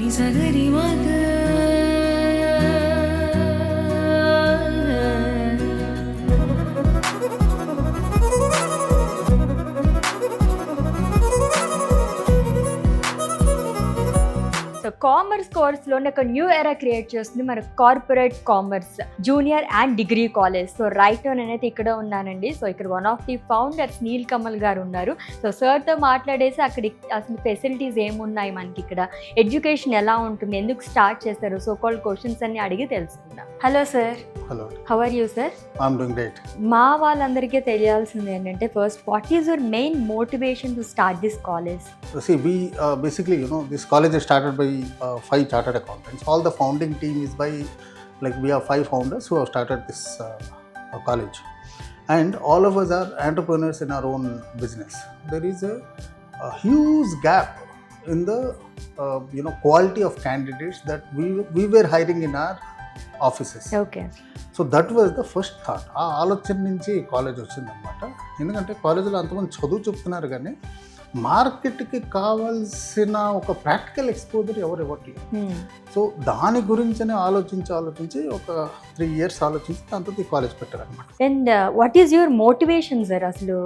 నిజగరి మగ so commerce కోర్స్లోనే ఒక new era create చేస్తుంది మన corporate commerce junior and degree college. So right నేనైతే ఇక్కడ ఉన్నానండి. సో ఇక్కడ one of the founders Neel Kamal garu ఉన్నారు. సో సార్తో మాట్లాడేసి అక్కడ అసలు ఫెసిలిటీస్ ఏమున్నాయి, మనకి ఇక్కడ ఎడ్యుకేషన్ ఎలా ఉంటుంది, ఎందుకు స్టార్ట్ చేస్తారు, సో కాల్ క్వశ్చన్స్ అన్ని అడిగి తెలుసుకుందాం. Hello sir. Hello, how are you sir? I'm doing great. మా వాళ్ళందరికీ తెలియాల్సింది ఏంటంటే first what is your main motivation to start this college? See, we basically, this college is started by 5 chartered accountants. All the founding team is by, like, we have 5 founders who have started this college. And all of us are entrepreneurs in our own business. There is a huge gap in the, quality of candidates that we were hiring in our offices. Okay. So that was the first thought. ఆ ఆలోచన నుంచి college వచ్చిందనమాట. ఎందుకంటే కాలేజీలో అంతమంది చదువు చెప్తున్నారు కానీ మార్కెట్కి కావాల్సిన ఒక ప్రాక్టికల్ ఎక్స్పోజర్ ఎవరు ఇవ్వట్లేదు. సో దాని గురించనే ఆలోచించి ఒక 3 years ఆలోచించి దాంతో ఈ కాలేజ్ పెట్టారనమాట. And what is your motivation sir? అసలు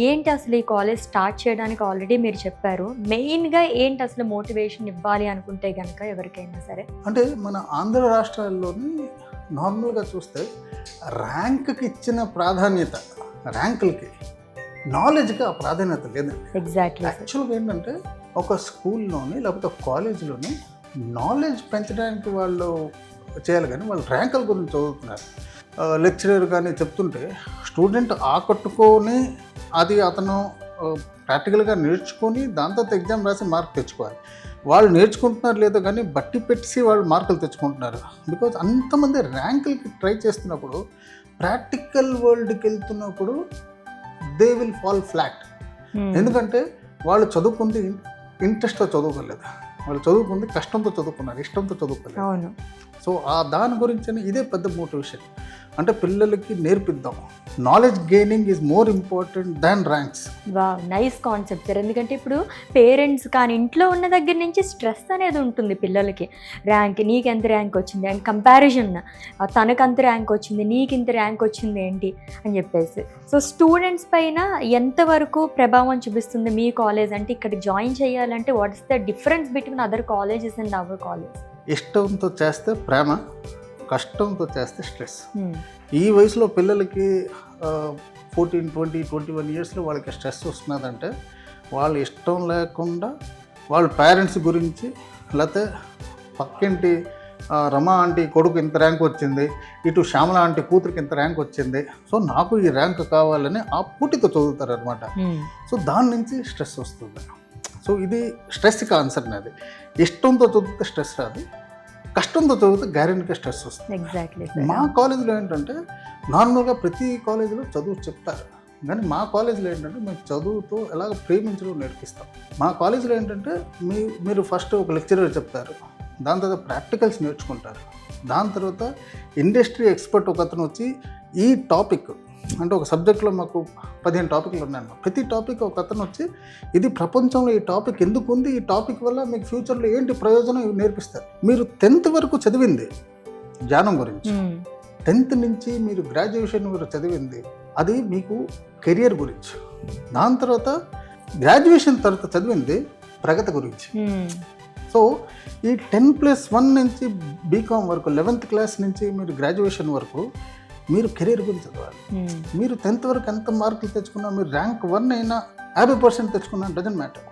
ఏంటి అసలు ఈ కాలేజ్ స్టార్ట్ చేయడానికి ఆల్రెడీ మీరు చెప్పారు. మెయిన్గా ఏంటి అసలు మోటివేషన్ ఇవ్వాలి అనుకుంటే కనుక ఎవరికైనా సరే? అంటే మన ఆంధ్ర రాష్ట్రాల్లోని నార్మల్గా చూస్తే ర్యాంక్కి ఇచ్చిన ప్రాధాన్యత, ర్యాంకులకి, నాలెడ్జ్కి ఆ ప్రాధాన్యత లేదండి. ఎగ్జాక్ట్లీ. యాక్చువల్గా ఏంటంటే ఒక స్కూల్లోని లేకపోతే ఒక కాలేజీలోని నాలెడ్జ్ పెంచడానికి వాళ్ళు చేయాలి కానీ వాళ్ళు ర్యాంకుల గురించి చదువుతున్నారు. లెక్చరర్ కానీ చెప్తుంటే స్టూడెంట్ ఆకట్టుకొని అది అతను ప్రాక్టికల్గా నేర్చుకొని దాంతో ఎగ్జామ్ రాసి మార్క్ తెచ్చుకోవాలి. వాళ్ళు నేర్చుకుంటున్నారు లేదో కానీ బట్టి పెట్టి వాళ్ళు మార్కులు తెచ్చుకుంటున్నారు. బికాజ్ అంతమంది ర్యాంకులకి ట్రై చేస్తున్నప్పుడు ప్రాక్టికల్ వరల్డ్కి వెళ్తున్నప్పుడు దే విల్ ఫాల్ ఫ్లాట్. ఎందుకంటే వాళ్ళు చదువుకుంది ఇంట్రెస్ట్తో చదువుకోలేదు, వాళ్ళు చదువుకుంది కష్టంతో చదువుకున్నారు, ఇష్టంతో చదువుకోలేదు. అవును. సో దాని గురించి ఇదే పెద్ద మోటివేషన్. అంటే పిల్లలకి నేర్పిద్దాం, knowledge gaining is more important than ranks. Wow, nice concept sir. ఎందుకంటే ఇప్పుడు పేరెంట్స్ కానీ ఇంట్లో ఉన్న దగ్గర నుంచి స్ట్రెస్ అనేది ఉంటుంది పిల్లలకి. ర్యాంక్, నీకెంత ర్యాంక్ వచ్చింది అండ్ కంపారిజన్, తనకంత ర్యాంక్ వచ్చింది, నీకింత ర్యాంక్ వచ్చింది ఏంటి అని చెప్పేసి. సో స్టూడెంట్స్ పైన ఎంతవరకు ప్రభావం చూపిస్తుంది మీ కాలేజ్? అంటే ఇక్కడ జాయిన్ చేయాలంటే what is the difference between other colleges and hour college? ఇష్టంతో చేస్తే ప్రేమ, కష్టంతో చేస్తే స్ట్రెస్. ఈ వయసులో పిల్లలకి 14, 20, 21 yearsలో వాళ్ళకి స్ట్రెస్ వస్తున్నదంటే వాళ్ళు ఇష్టం లేకుండా వాళ్ళ పేరెంట్స్ గురించి, లేకపోతే పక్కింటి రమా ఆంటీ కొడుకు ఇంత ర్యాంక్ వచ్చింది, ఇటు శ్యామల ఆంటీ కూతురికి ఇంత ర్యాంక్ వచ్చింది, సో నాకు ఈ ర్యాంక్ కావాలని ఆ పూటితో చదువుతారు అనమాట. సో దాని నుంచి స్ట్రెస్ వస్తుంది. సో ఇది స్ట్రెస్కి ఆన్సర్ నాది. ఇష్టంతో చదివితే స్ట్రెస్ రాదు, కష్టంతో చదివితే గ్యారెంటీగా స్ట్రెస్ వస్తుంది. ఎగ్జాక్ట్లీ. మా కాలేజీలో ఏంటంటే నార్మల్గా ప్రతి కాలేజీలో చదువు చెప్తారు కానీ మా కాలేజీలో ఏంటంటే మేము చదువుతో ఎలాగ ప్రేమించడం నేర్పిస్తాం. మా కాలేజీలో ఏంటంటే మీరు ఫస్ట్ ఒక లెక్చరర్ చెప్తారు, దాని తర్వాత ప్రాక్టికల్స్ నేర్చుకుంటారు, దాని తర్వాత ఇండస్ట్రీ ఎక్స్పర్ట్ ఒక అతను వచ్చి ఈ టాపిక్ అంటే ఒక సబ్జెక్ట్లో మాకు 15 టాపిక్లు ఉన్నాయన్నమాట. ప్రతి టాపిక్ ఒక అతను వచ్చి ఇది ప్రపంచంలో ఈ టాపిక్ ఎందుకు ఉంది, ఈ టాపిక్ వల్ల మీకు ఫ్యూచర్లో ఏంటి ప్రయోజనం, ఇవి నేర్పిస్తారు. మీరు 10th వరకు చదివింది జ్ఞానం గురించి, 10th నుంచి మీరు గ్రాడ్యుయేషన్ వరకు చదివింది అది మీకు కెరియర్ గురించి, దాని తర్వాత గ్రాడ్యుయేషన్ తర్వాత చదివింది ప్రగతి గురించి. సో ఈ 10+1 నుంచి బీకామ్ వరకు 11th క్లాస్ నుంచి మీరు గ్రాడ్యుయేషన్ వరకు మీరు కెరీర్ గురించి చదవాలి. మీరు 10th వరకు ఎంత మార్కులు తెచ్చుకున్నా, మీరు ర్యాంక్ 1 అయినా 50% తెచ్చుకున్నా డజంట్ మ్యాటర్.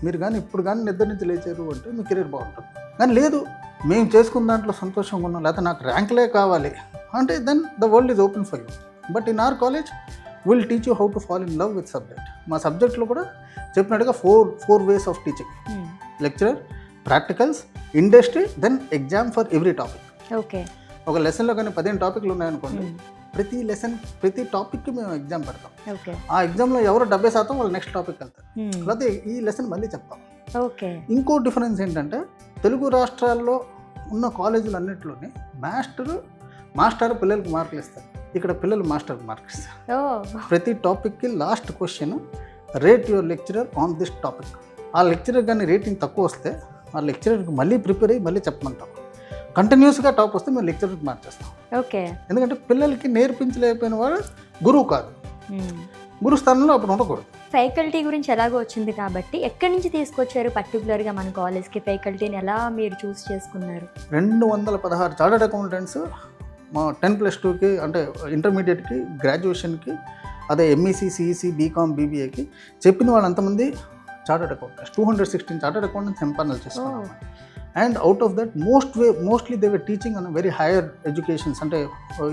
మీరు కానీ ఇప్పుడు కానీ నిద్ర నుంచి లేచారు అంటే మీ కెరీర్ బాగుంటుంది. కానీ లేదు మేము చేసుకున్న దాంట్లో సంతోషంగా ఉన్నాం, లేకపోతే నాకు ర్యాంకులే కావాలి అంటే then the world is open for you. But in our college will teach you how to fall in love with subject. మా సబ్జెక్ట్లో కూడా చెప్పినట్టుగా four ways of teaching: lecturer, practicals, industry, then exam for every topic. Okay. ఒక లెసన్లో కానీ 15 టాపిక్లు ఉన్నాయనుకోండి, ప్రతి టాపిక్కి మేము ఎగ్జామ్ పెడతాం. ఆ ఎగ్జామ్లో ఎవరు 70% వాళ్ళు నెక్స్ట్ టాపిక్ వెళ్తారు, లేకపోతే ఈ లెసన్ మళ్ళీ చెప్తాం. ఓకే. ఇంకో డిఫరెన్స్ ఏంటంటే తెలుగు రాష్ట్రాల్లో ఉన్న కాలేజీలు అన్నింటిలోనే మాస్టర్ పిల్లలకి మార్కులు ఇస్తారు, ఇక్కడ పిల్లలు మాస్టర్కి మార్కులు ఇస్తారు. ప్రతి టాపిక్కి last question, rate your lecturer on this topic. ఆ లెక్చరర్ కానీ రేటింగ్ తక్కువ వస్తే ఆ లెక్చరర్కి మళ్ళీ ప్రిపేర్ అయ్యి మళ్ళీ చెప్పమంటాం. కంటిన్యూస్గా టాప్ వస్తే మేము లెక్చరర్కి మార్చేస్తాం. ఓకే. ఎందుకంటే పిల్లలకి నేర్పించలేకపోయిన వాడు గురువు కాదు, గురు స్థానంలో అప్పుడు ఉండకూడదు. ఫ్యాకల్టీ గురించి ఎలాగో వచ్చింది కాబట్టి ఎక్కడి నుంచి తీసుకొచ్చారు పర్టికులర్గా మన కాలేజ్కి? ఫ్యాకల్టీని ఎలా మీరు చూస్ చేసుకున్నారు? 216 చార్టర్డ్ అకౌంటెంట్స్ మా 10+2కి అంటే ఇంటర్మీడియట్కి, గ్రాడ్యుయేషన్కి, అదే ఎంఈసీ, సిఈసీ, బీకామ్, బీబీఏకి చెప్పిన వాళ్ళు అంతమంది chartered accountants. 216 chartered accountants empanel చేసుకున్నాం. And out of that mostly they were teaching in very higher educations, అంటే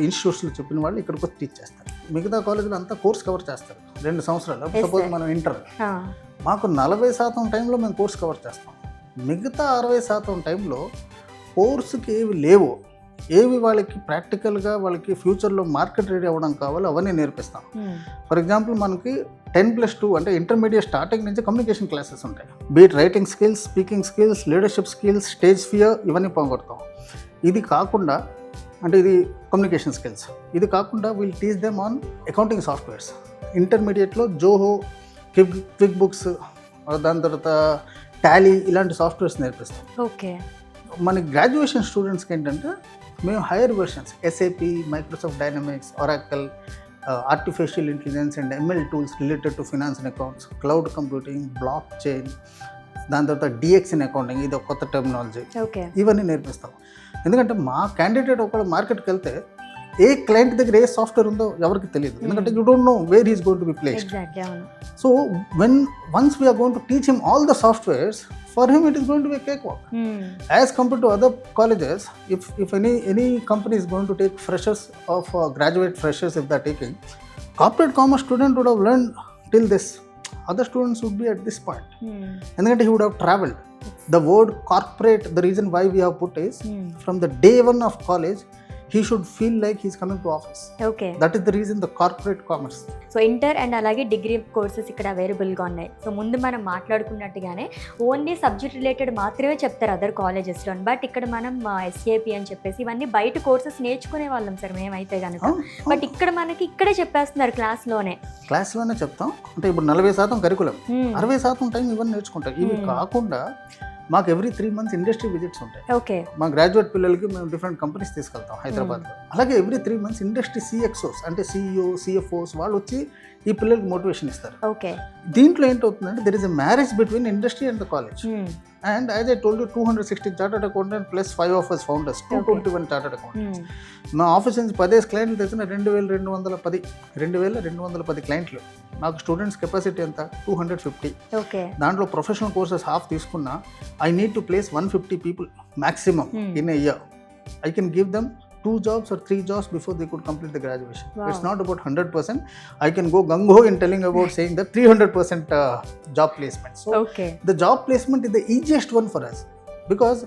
ఇన్స్టిట్యూట్స్లో చెప్పిన వాళ్ళు ఇక్కడికి వచ్చి టీచ్ చేస్తారు. మిగతా కాలేజీలో అంతా కోర్స్ కవర్ చేస్తారు 2 సంవత్సరాలు. సపోజ్ మనం ఇంటర్, మాకు 40% టైంలో మేము కోర్స్ కవర్ చేస్తాం. మిగతా 60% టైంలో కోర్సుకి ఏవి లేవో, ఏవి వాళ్ళకి ప్రాక్టికల్గా వాళ్ళకి ఫ్యూచర్లో మార్కెట్ రెడీ అవ్వడం కావాలో అవన్నీ నేర్పిస్తాం. ఫర్ ఎగ్జాంపుల్ మనకి 10+2 అంటే ఇంటర్మీడియట్ స్టార్టింగ్ నుంచి కమ్యూనికేషన్ క్లాసెస్ ఉంటాయి. Beat writing skills, speaking skills, leadership skills, stage fear, ఇవన్నీ పోగొడతాం. ఇది కాకుండా అంటే ఇది కమ్యూనికేషన్ స్కిల్స్. ఇది కాకుండా we'll teach them on accounting softwares. ఇంటర్మీడియట్లో జోహో, క్విక్ బుక్స్, దాని తర్వాత టాలీ, ఇలాంటి సాఫ్ట్వేర్స్ నేర్పిస్తాం. ఓకే. మన గ్రాడ్యుయేషన్ స్టూడెంట్స్కి ఏంటంటే మేము higher versions SAP, Microsoft Dynamics, Oracle, artificial intelligence and ML tools related to finance and accounts, cloud computing, blockchain, దాని తర్వాత డిఎక్స్ ఇన్ అకౌంటింగ్, ఇది ఒక కొత్త టెర్మినాలజీ, ఇవన్నీ నేర్పిస్తాం. ఎందుకంటే మా క్యాండిడేట్ ఒకవేళ మార్కెట్కి వెళ్తే ఏ క్లయింట్ దగ్గర ఏ సాఫ్ట్వేర్ ఉందో ఎవరికి తెలియదు. ఎందుకంటే you don't know where he's going to be placed. So once we're going to teach him all the softwares, for him it is going to be a cakewalk. As compared to other colleges, if any company is going to take freshers of graduate freshers, if they're taking, corporate commerce student would have learned till this, other students would be at this point. And then he would have traveled. The word corporate, the reason why we have put is from the day one of college he should feel like he's coming to office. Okay. That is the reason the corporate commerce. So inter and అలాగే degree courses ఇక్కడ అవైలబుల్గా ఉన్నాయి. So ముందు మనం మాట్లాడుకున్నట్టుగానే only subject related మాత్రమే చెప్తారు other కాలేజెస్లో. But ఇక్కడ మనం ఎస్ఏపి అని చెప్పేసి ఇవన్నీ బయట కోర్సెస్ నేర్చుకునే వాళ్ళం సార్ మేమైతే కనుక. బట్ ఇక్కడ మనకి ఇక్కడే చెప్పేస్తున్నారు క్లాస్లోనే చెప్తాం. అంటే ఇప్పుడు 40% కరికులం, 60% టైం ఇవన్నీ నేర్చుకుంటాం. ఇవి కాకుండా మాకు ఎవ్రీ 3 months ఇండస్ట్రీ విజిట్స్ ఉంటాయి. ఓకే. మా గ్రాడ్యుయేట్ పిల్లలకి మేము డిఫరెంట్ కంపెనీస్ తీసుకెళ్తాం హైదరాబాద్లో. అలాగే ఎవ్రీ 3 months ఇండస్ట్రీ సిఎక్సోస్ అంటే సిఇఓ, సిఎఫ్ఓస్ వాళ్ళు వచ్చి ఈ పిల్లలకి మోటివేషన్ ఇస్తారు. ఓకే. దీంట్లో ఏంటవుతుందంటే there is a marriage between industry and the college. And as I told you, 216 chartered accountant plus 5 of us founders, 221 chartered accountants. మా ఆఫీస్ నుంచి 10 క్లయింట్లు తెచ్చిన 2210 క్లయింట్లు. నాకు స్టూడెంట్స్ కెపాసిటీ ఎంత 250. దాంట్లో ప్రొఫెషనల్ కోర్సెస్ హాఫ్ తీసుకున్నా I need to place 150 people maximum in a year. I can give them 2 jobs or 3 jobs before they could complete the graduation. Wow. It's not about 100%. I can go gung-ho in telling about saying that 300% job placement. So the job placement is the easiest one for us because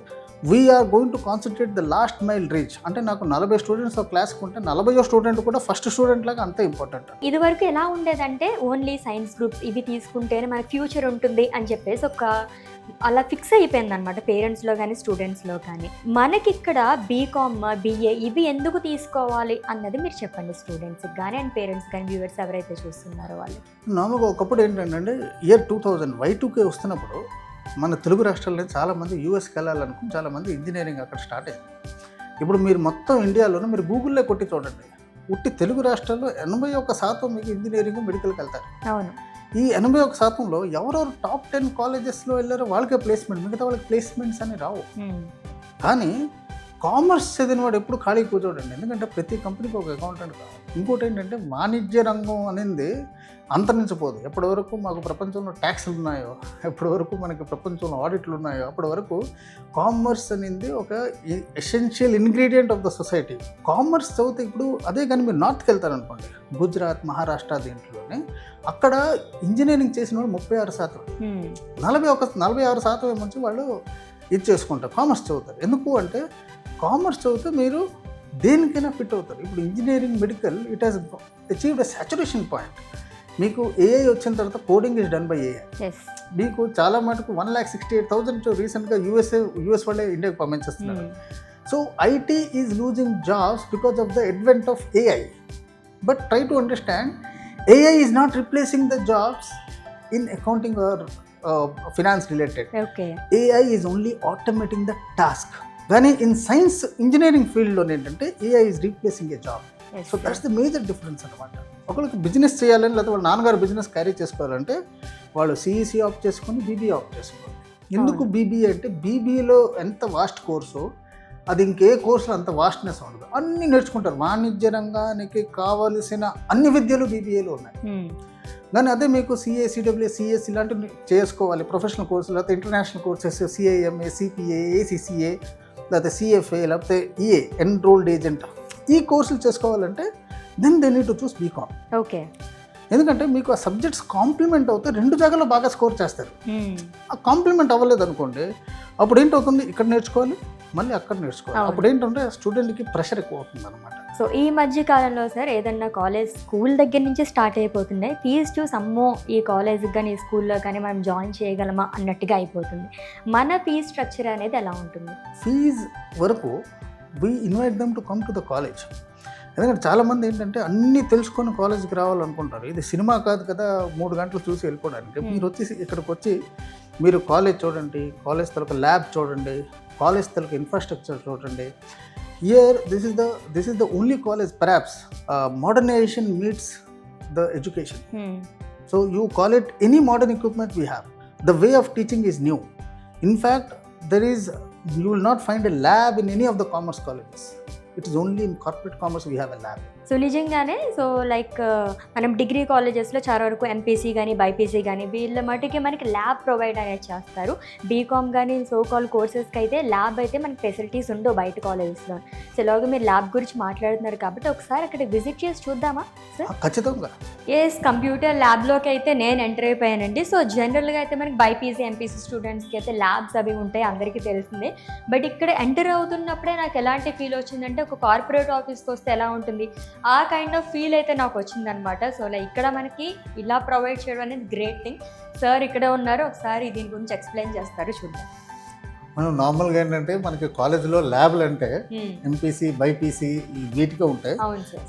we are going to concentrate the last mile reach. అంటే నాకు 40 students ఒక క్లాస్కి ఉంటే 40వ student కూడా first student లాగా అంతే important. ఇది వరకు ఎలా ఉండేదంటే ఓన్లీ సైన్స్ గ్రూప్స్ ఇవి తీసుకుంటేనే మనకు ఫ్యూచర్ ఉంటుంది అని చెప్పేసి ఒక అలా ఫిక్స్ అయిపోయింది అనమాట పేరెంట్స్లో కానీ స్టూడెంట్స్లో కానీ. మనకి ఇక్కడ బీకామ్, బిఏ ఇవి ఎందుకు తీసుకోవాలి అన్నది మీరు చెప్పండి స్టూడెంట్స్కి కానీ అండ్ పేరెంట్స్ కానీ వ్యూవర్స్ ఎవరైతే చూస్తున్నారో వాళ్ళు. నార్మల్గా ఒకప్పుడు ఏంటంటే ఇయర్ 2000 Y2K వస్తున్నప్పుడు మన తెలుగు రాష్ట్రాల్లో చాలామంది యూఎస్కి వెళ్ళాలనుకుని చాలామంది ఇంజనీరింగ్ అక్కడ స్టార్ట్ అయింది. ఇప్పుడు మీరు మొత్తం ఇండియాలోనూ మీరు గూగుల్లో కొట్టి చూడండి, ఉట్టి తెలుగు రాష్ట్రాల్లో 81% మీకు ఇంజనీరింగ్, మెడికల్కి వెళ్తారు. అవును. ఈ 81%లో ఎవరెవరు టాప్ 10 కాలేజెస్లో వెళ్ళారో వాళ్ళకే ప్లేస్మెంట్, మిగతా వాళ్ళకి ప్లేస్మెంట్స్ అని రావు. కానీ కామర్స్ చదివిన వాడు ఎప్పుడు ఖాళీ కూర్చోడండి, ఎందుకంటే ప్రతి కంపెనీకి ఒక అకౌంటెంట్ కావాలి. ఇంకోటి ఏంటంటే వాణిజ్య రంగం అనేది అంతరించిపోదు. ఎప్పటి వరకు మాకు ప్రపంచంలో ట్యాక్స్లు ఉన్నాయో, ఎప్పటి వరకు మనకి ప్రపంచంలో ఆడిట్లు ఉన్నాయో, అప్పటి వరకు కామర్స్ అనేది ఒక essential ingredient of the society. Commerce చదివితే ఇప్పుడు అదే కానీ మీరు నార్త్కి వెళ్తారనుకోండి, గుజరాత్, మహారాష్ట్ర, దీంట్లోనే అక్కడ ఇంజనీరింగ్ చేసిన వాళ్ళు 36%, 46% ఏమొచ్చి వాళ్ళు ఇది చేసుకుంటారు, కామర్స్ చదువుతారు. ఎందుకు అంటే కామర్స్ చదివితే మీరు దేనికైనా ఫిట్ అవుతారు. ఇప్పుడు engineering, medical it has achieved a saturation point. మీకు ఏఐ వచ్చిన తర్వాత coding is done by AI. మీకు చాలా మటుకు 1,68,000 రీసెంట్గా యూఎస్ వాళ్ళే ఇండియాకి పంపించేస్తున్నారు. So IT is losing jobs because of the advent of AI. But try to understand, AI is not replacing the jobs in accounting or finance related. Okay. AI is only automating the task. కానీ in science engineering ఫీల్డ్లో ఏంటంటే AI is replacing A job. So that's the major difference అనమాట. ఒకరికి business చేయాలని లేదా వాళ్ళ నాన్నగారు business carry చేసుకోవాలంటే వాళ్ళు సిఈసి ఆప్ట్ చేసుకొని బీబీఏ ఆప్ట్ చేసుకోవాలి. ఎందుకు బీబీఏ అంటే బీబీఏలో ఎంత వాస్ట్ కోర్సో అది ఇంకే కోర్సులో అంత వాస్ట్నెస్ ఉండదు. అన్నీ నేర్చుకుంటారు. వాణిజ్య రంగానికి కావలసిన అన్ని విద్యలు బీబీఏలో ఉన్నాయి. కానీ అదే మీకు సిఏ, సిడబ్ల్యూ, సిఎస్ ఇలాంటివి చేసుకోవాలి, ప్రొఫెషనల్ కోర్సులు, లేకపోతే international courses, CIMA, CPA, ACCA, లేకపోతే సిఎఫ్ఏ, లేకపోతే ఈఏ, ఎన్రోల్డ్ ఏజెంట్, ఈ కోర్సులు చేసుకోవాలంటే then they need to choose BCom. Okay. ఎందుకంటే మీకు ఆ సబ్జెక్ట్స్ కాంప్లిమెంట్ అవుతే 2 జాగాల్లో బాగా స్కోర్ చేస్తారు. ఆ కాంప్లిమెంట్ అవ్వలేదు అనుకోండి, అప్పుడు ఏంటవుతుంది, ఇక్కడ నేర్చుకోవాలి మళ్ళీ అక్కడ నేర్చుకోవాలి. అప్పుడు ఏంటంటే స్టూడెంట్కి ప్రెషర్ ఎక్కువ అవుతుంది అనమాట. సో ఈ మధ్య కాలంలో సార్ ఏదన్నా కాలేజ్ స్కూల్ దగ్గర నుంచి స్టార్ట్ అయిపోతున్నాయి, ఫీజ్ చూసి అమ్మో ఈ కాలేజ్కి కానీ ఈ స్కూల్లో కానీ మనం జాయిన్ చేయగలమా అన్నట్టుగా అయిపోతుంది. మన ఫీజ్ స్ట్రక్చర్ అనేది ఎలా ఉంటుంది? ఫీజ్ వరకు we invite them to come to the college. ఎందుకంటే చాలామంది ఏంటంటే అన్నీ తెలుసుకొని కాలేజ్కి రావాలనుకుంటారు. ఇది సినిమా కాదు కదా 3 గంటలు చూసి వెళ్ళిపోవడానికి. మీరు వచ్చేసి ఇక్కడికి వచ్చి మీరు కాలేజ్ చూడండి, కాలేజ్ తలకు ల్యాబ్ చూడండి, కాలేజ్ తలకు ఇన్ఫ్రాస్ట్రక్చర్ చూడండి. Here this is the only college perhaps modernization meets the education. So you call it any modern equipment we have. The way of teaching is new. In fact, you will not find a lab in any of the commerce colleges. It is only in corporate commerce we have a lab. So నిజంగానే so like మనం degree కాలేజెస్లో చాలా వరకు MPC కానీ BiPC కానీ వీళ్ళ మటుకే మనకి lab provide అనేది చేస్తారు. బీకామ్ కానీ సో కాల్ కోర్సెస్కి అయితే ల్యాబ్ అయితే మనకి ఫెసిలిటీస్ ఉండవు బయట కాలేజెస్లో. సో ఇలాగ మీరు ల్యాబ్ గురించి మాట్లాడుతున్నారు కాబట్టి ఒకసారి అక్కడ విజిట్ చేసి చూద్దామా సార్? ఖచ్చితంగా. ఎస్, కంప్యూటర్ ల్యాబ్లోకి అయితే నేను ఎంటర్ అయిపోయానండి. సో జనరల్గా అయితే మనకి బైపీసీ ఎంపీసీ స్టూడెంట్స్కి అయితే ల్యాబ్స్ అవి ఉంటాయి, అందరికీ తెలిసిందే. బట్ ఇక్కడ ఎంటర్ అవుతున్నప్పుడే నాకు ఎలాంటి ఫీల్ వచ్చిందంటే ఒక కార్పొరేట్ ఆఫీస్కి వస్తే ఎలా ఉంటుంది ఆ కైండ్ ఆఫ్ ఫీల్ అయితే నాకు వచ్చిందనమాట. సో లైక్ ఇక్కడ మనకి ఇలా ప్రొవైడ్ చేయడం అనేది గ్రేట్ థింగ్. సార్ ఇక్కడ ఉన్నారు, ఒకసారి దీని గురించి ఎక్స్ప్లెయిన్ చేస్తారు, చూద్దాం. మనం నార్మల్గా ఏంటంటే మనకి కాలేజీలో ల్యాబ్లు అంటే ఎంపీసీ బైపీసీ వీటిగా ఉంటాయి.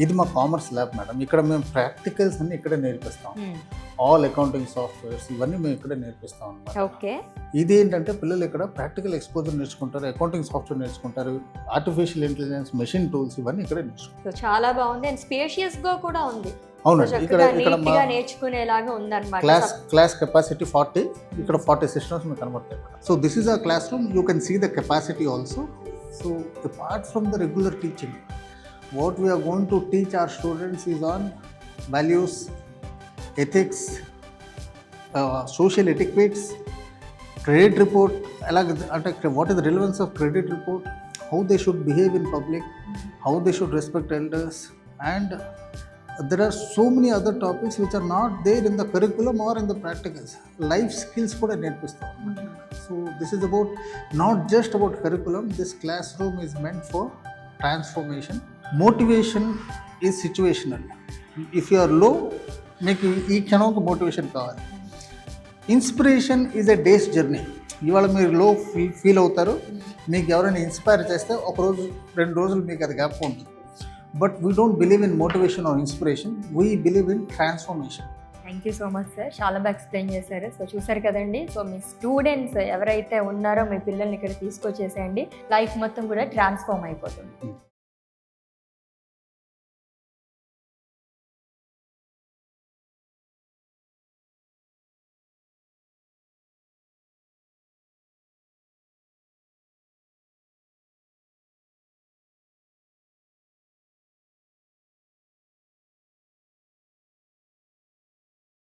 ఇది మా కామర్స్ ల్యాబ్ మేడం. ఇక్కడ మేము ప్రాక్టికల్స్ అన్ని ఇక్కడే నేర్పిస్తాం. ఆల్ అకౌంటింగ్ సాఫ్ట్వేర్స్ ఇవన్నీ మేము ఇక్కడే నేర్పిస్తాం అనమాట. ఓకే. ఇది ఏంటంటే పిల్లలు ఇక్కడ ప్రాక్టికల్ ఎక్స్పోజర్ నేర్చుకుంటారు, అకౌంటింగ్ సాఫ్ట్వేర్ నేర్చుకుంటారు, ఆర్టిఫిషియల్ ఇంటెలిజెన్స్, మెషిన్ టూల్స్ ఇవన్నీ ఇక్కడే నేర్చుకుంటారు. సో చాలా బాగుంది అండ్ స్పేషియస్ గా కూడా ఉంది. అవునండి. ఇక్కడ నేర్చుకునేలాగా ఉందన్నమాట. క్లాస్ కెపాసిటీ 40, ఇక్కడ 40 సిస్టమ్స్ మీకు కనబడతాయి. So this is a classroom. You can see the capacity also. So apart from the regular teaching, what we're going to teach our students is on values, ethics, social etiquettes, credit report. అలాగే అంటే what is the relevance of credit report, how they should behave in public, how they should respect elders, and there are so many other topics which are not there in the curriculum or in the practicals. Life skills kuda nerpistam. So this is about not just about curriculum. This classroom is meant for transformation. Motivation is situational. If you are low, meeku ee kshanamku motivation kavali. Inspiration is a day's journey. ఇవాళ మీరు లో feel అవుతారు, మీకు ఎవరైనా inspire చేస్తే ఒక రోజు 2 రోజులు మీకు అది జ్ఞాపకం ఉంటుంది. But we don't believe in motivation or inspiration. We believe in transformation. Thank you so much sir, చాలా బాగా ఎక్స్ప్లెయిన్ చేశారు. సో చూసారు కదండి, సో మీ స్టూడెంట్స్ ఎవరైతే ఉన్నారో మీ పిల్లల్ని ఇక్కడ తీసుకొచ్చేసేయండి, లైఫ్ మొత్తం కూడా ట్రాన్స్ఫార్మ్ అయిపోతుంది.